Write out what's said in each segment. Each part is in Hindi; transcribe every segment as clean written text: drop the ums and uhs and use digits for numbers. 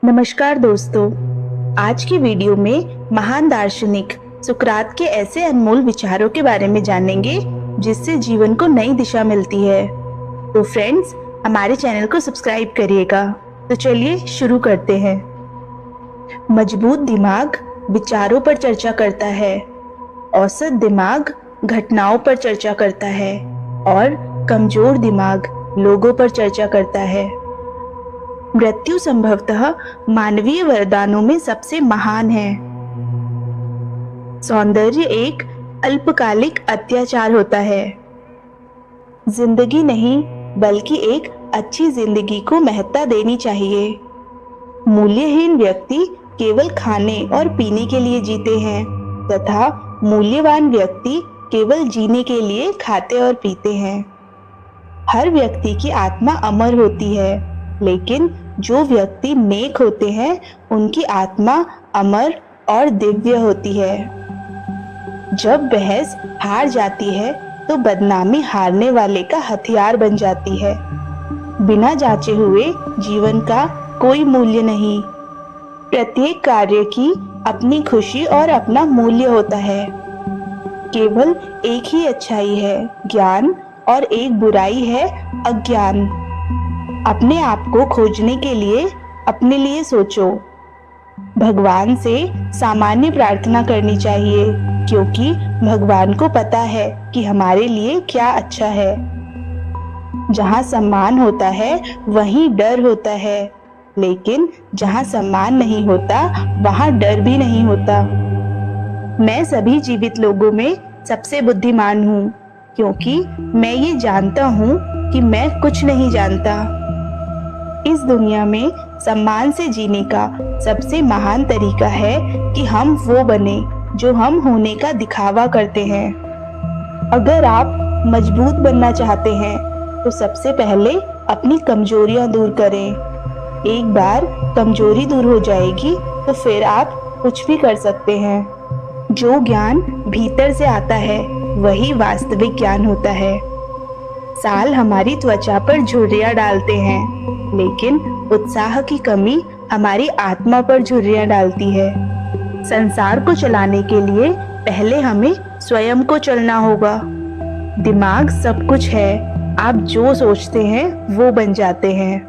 नमस्कार दोस्तों। आज की वीडियो में महान दार्शनिक सुकरात के ऐसे अनमोल विचारों के बारे में जानेंगे जिससे जीवन को नई दिशा मिलती है। तो फ्रेंड्स, हमारे चैनल को सब्सक्राइब करिएगा। तो चलिए शुरू करते हैं। मजबूत दिमाग विचारों पर चर्चा करता है, औसत दिमाग घटनाओं पर चर्चा करता है और कमजोर दिमाग लोगों पर चर्चा करता है। मृत्यु संभवतः मानवीय वरदानों में सबसे महान है। सौंदर्य एक अल्पकालिक अत्याचार होता है। जिंदगी नहीं बल्कि एक अच्छी जिंदगी को महत्ता देनी चाहिए। मूल्यहीन व्यक्ति केवल खाने और पीने के लिए जीते हैं तथा मूल्यवान व्यक्ति केवल जीने के लिए खाते और पीते हैं। हर व्यक्ति की आत्मा अमर होती है, लेकिन जो व्यक्ति नेक होते हैं उनकी आत्मा अमर और दिव्य होती है। जब बहस हार जाती है तो बदनामी हारने वाले का हथियार बन जाती है। बिना जांचे हुए जीवन का कोई मूल्य नहीं। प्रत्येक कार्य की अपनी खुशी और अपना मूल्य होता है। केवल एक ही अच्छाई है, ज्ञान, और एक बुराई है, अज्ञान। अपने आप को खोजने के लिए अपने लिए सोचो। भगवान से सामान्य प्रार्थना करनी चाहिए, क्योंकि भगवान को पता है कि हमारे लिए क्या अच्छा है। जहाँ सम्मान होता है वहीं डर होता है, लेकिन जहाँ सम्मान नहीं होता वहाँ डर भी नहीं होता। मैं सभी जीवित लोगों में सबसे बुद्धिमान हूँ, क्योंकि मैं ये जानता हूँ कि मैं कुछ नहीं जानता। इस दुनिया में सम्मान से जीने का सबसे महान तरीका है कि हम वो बने जो हम होने का दिखावा करते हैं। अगर आप मजबूत बनना चाहते हैं तो सबसे पहले अपनी कमजोरियां दूर करें। एक बार कमजोरी दूर हो जाएगी तो फिर आप कुछ भी कर सकते हैं। जो ज्ञान भीतर से आता है वही वास्तविक ज्ञान होता है। साल हमारी त्वचा पर झुर्रियां डालते हैं, लेकिन उत्साह की कमी हमारी आत्मा पर झुर्रियां डालती है। संसार को चलाने के लिए पहले हमें स्वयं को चलना होगा। दिमाग सब कुछ है, आप जो सोचते हैं वो बन जाते हैं।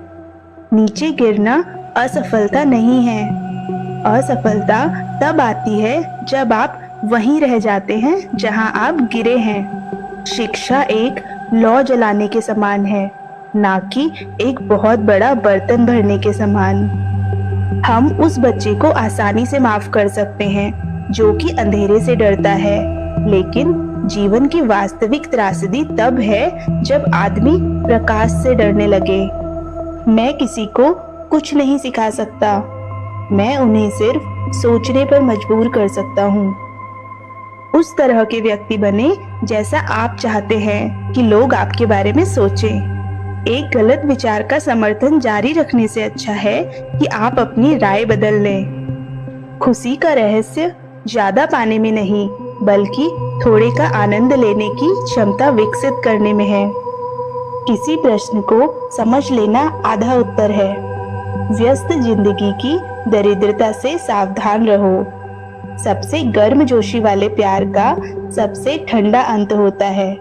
नीचे गिरना असफलता नहीं है। असफलता तब आती है जब आप वहीं रह जाते हैं जहां आप गिरे हैं। शिक्षा एक लौ जलाने के समान है, ना कि एक बहुत बड़ा बर्तन भरने के समान। हम उस बच्चे को आसानी से माफ कर सकते हैं जो कि अंधेरे से डरता है, लेकिन जीवन की वास्तविक त्रासदी तब है जब आदमी प्रकाश से डरने लगे। मैं किसी को कुछ नहीं सिखा सकता, मैं उन्हें सिर्फ सोचने पर मजबूर कर सकता हूँ। उस तरह के व्यक्ति बने जैसा आप चाहते हैं कि लोग आपके बारे में सोचें। एक गलत विचार का समर्थन जारी रखने से अच्छा है कि आप अपनी राय बदल लें। खुशी का रहस्य ज्यादा पाने में नहीं, बल्कि थोड़े का आनंद लेने की क्षमता विकसित करने में है। किसी प्रश्न को समझ लेना आधा उत्तर है। व्यस्त जिंदगी की दरिद्रता से सावधान रहो। सबसे गर्मजोशी वाले प्यार का सबसे ठंडा अंत होता है।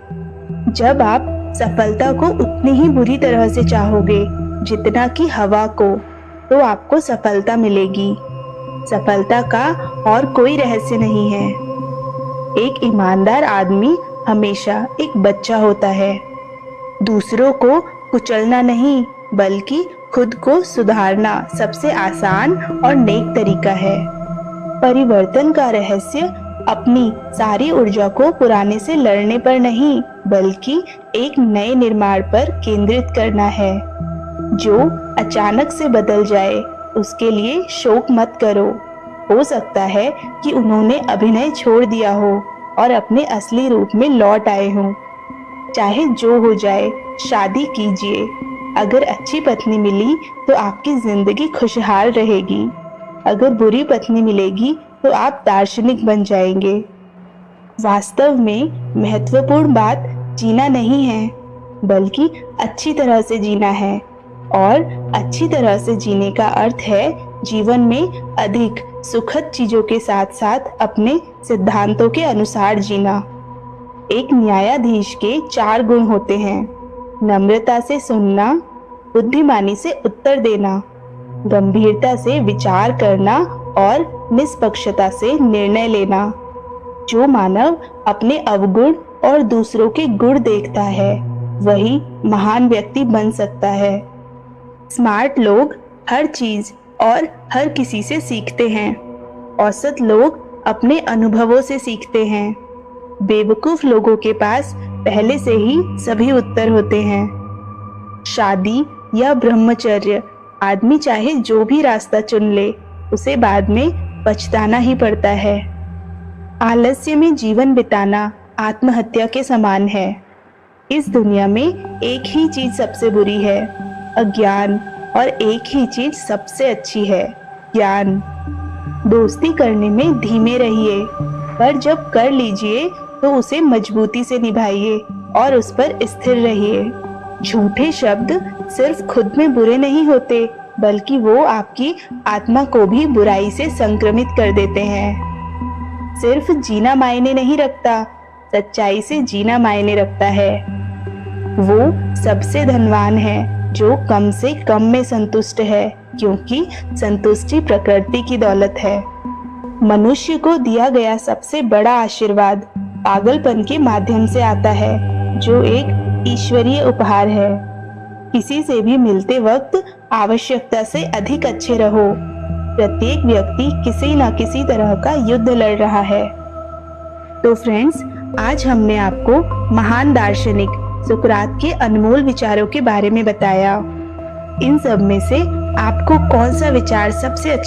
जब आप सफलता को उतनी ही बुरी तरह से चाहोगे जितना कि हवा को, तो आपको सफलता मिलेगी। सफलता का और कोई रहस्य नहीं है। एक ईमानदार आदमी हमेशा एक बच्चा होता है। दूसरों को कुचलना नहीं, बल्कि खुद को सुधारना सबसे आसान और नेक तरीका है। परिवर्तन का रहस्य अपनी सारी ऊर्जा को पुराने से लड़ने पर नहीं, बल्कि एक नए निर्माण पर केंद्रित करना है। जो अचानक से बदल जाए उसके लिए शोक मत करो। हो सकता है कि उन्होंने अभिनय छोड़ दिया हो और अपने असली रूप में लौट आए हों। चाहे जो हो जाए, शादी कीजिए। अगर अच्छी पत्नी मिली तो आपकी जिंदगी खुशहाल रहेगी। अगर बुरी पत्नी मिलेगी तो आप दार्शनिक बन जाएंगे। वास्तव में महत्वपूर्ण बात जीना नहीं है, बल्कि अच्छी तरह से जीना है। और अच्छी तरह से जीने का अर्थ है जीवन में अधिक सुखद चीजों के साथ साथ अपने सिद्धांतों के अनुसार जीना। एक न्यायाधीश के 4 गुण होते हैं: नम्रता से सुनना, बुद्धिमानी से उत्तर देना, गंभीरता से विचार करना और निष्पक्षता से निर्णय लेना। जो मानव अपने अवगुण और दूसरों के गुण देखता है वही महान व्यक्ति बन सकता है। स्मार्ट लोग हर चीज और हर किसी से सीखते हैं। औसत लोग अपने अनुभवों से सीखते हैं। बेवकूफ लोगों के पास पहले से ही सभी उत्तर होते हैं। शादी या ब्रह्मचर्य, आदमी चाहे जो भी रास्ता चुन ले उसे बाद में पछताना ही पड़ता है। आलस्य में जीवन बिताना आत्महत्या के समान है। इस दुनिया में एक ही चीज सबसे बुरी है, अज्ञान, और एक ही चीज सबसे अच्छी है, ज्ञान। दोस्ती करने में धीमे रहिए, पर जब कर लीजिए तो उसे मजबूती से निभाइए और उस पर स्थिर रहिए। झूठे शब्द सिर्फ खुद में बुरे नहीं होते, बल्कि वो आपकी आत्मा को भी बुराई से संक्रमित कर देते हैं। सिर्फ जीना मायने नहीं रखता, सच्चाई से जीना मायने रखता है। वो सबसे धनवान है जो कम से कम में संतुष्ट है, क्योंकि संतुष्टि प्रकृति की दौलत है। मनुष्य को दिया गया सबसे बड़ा आशीर्वाद पागलपन के माध्यम से आता है, जो एक ईश्वरीय उपहार है। किसी से भी मिलते वक्त आवश्यकता से अधिक अच्छे रहो। प्रत्येक व्यक्ति किसी न किसी तरह का युद्ध लड़ रहा है। तो फ्रेंड्स, आज हमने आपको महान दार्शनिक सुकरात के अनमोल विचारों के बारे में बताया। इन सब में से आपको कौन सा विचार सबसे अच्छा